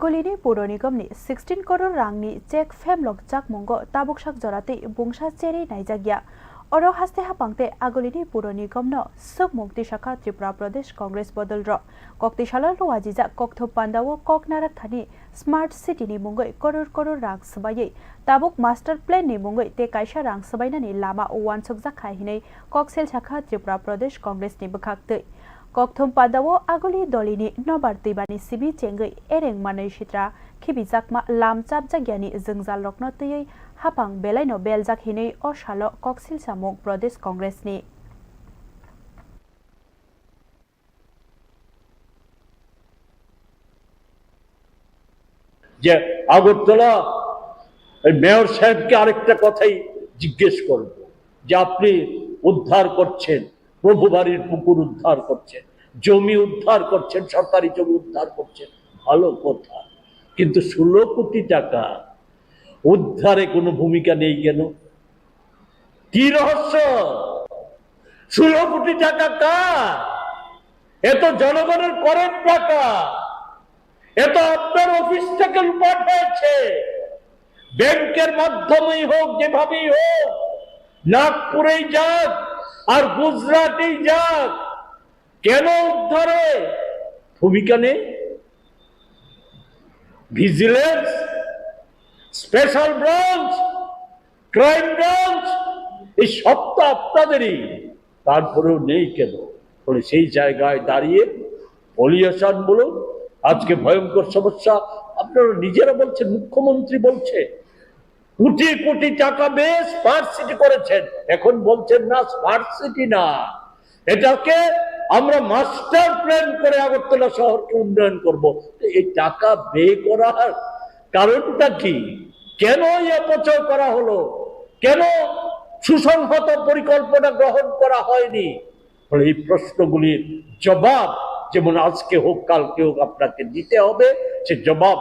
आगोलिनि पौर निगमनि 16 करोड़ रांनि check फेमलक जाकमंगो ताबुकसाक जराते बुंसा cherry नायजागिया अरो हास्ते हापांते आगोलिनि पौर निगमनो सुक मुक्ति शाखा त्रिपुरा प्रदेश कांग्रेस बदल र कक्तिशाला लवाजिजा कक्थो पांडावो ककनारा थानी स्मार्ट सिटी नि मुंगै करोड़ करोड़ रां सबायै ताबुक मास्टर प्लान नि मुंगै ते कायसा रां सबायनानि लामा वानसक जाखाहिनै कक्सेल शाखा त्रिपुरा प्रदेश कांग्रेस नि बखाक्तै कक्थम पादावो आगोलि दलिनि नबार दैबानि सिबि चेंगै एरें मानै सित्रा खिबिजाकमा लामचाप जागियानि जोंजाल रकनो तयै हापां बेलायनो बेलजाक हिनै अशालो कक्सिल सामुक प्रदेश कांग्रेसनि যে আগরতলা মেয়র সাহেবকে আরেকটা কথাই জিজ্ঞেস করব যে আপনি উদ্ধার করছেন প্রভু বাড়ির পুকুর উদ্ধার করছেন জমি উদ্ধার করছেন সরকারি জমি উদ্ধার করছেন ভালো কথা কিন্তু 16 কোটি টাকা উদ্ধারে কোনো ভূমিকা নেই কেন কি রহস্য 16 কোটি টাকা কার এত জনগণের করের টাকা এত আপনার অফিস থেকে লুট হয়েছে ব্যাংকের মাধ্যমেই হোক যেভাবেই হোক নাগপুরেই যাক আর গুজরাটেই যাক কেন উদ্ধারে ভূমিকা নেই vigilance special branch crime branch এই সব তো আপনাদেরই তারপরেও নেই কেন বলে সেই জায়গায় দাঁড়িয়ে পলিউশন বলুন আজকে ভয়ঙ্কর সমস্যা আপনারা নিজেরা বলছেন মুখ্যমন্ত্রী বলছে কোটি কোটি টাকা বেশ স্মার্ট সিটি করেছেন এখন বলছেন না স্মার্ট সিটি না এটাকে আমরা মাস্টার প্ল্যান করে আগরতলা শহরকে উন্নয়ন করব এই টাকা ব্যয় করার কারণটা কি কেন এই অপচয় করা হলো কেন সুসংহত পরিকল্পনা গ্রহণ করা হয়নি ফলে এই প্রশ্নগুলির জবাব যেমন আজকে হোক কালকে হোক আপনাকে দিতে হবে সে জবাব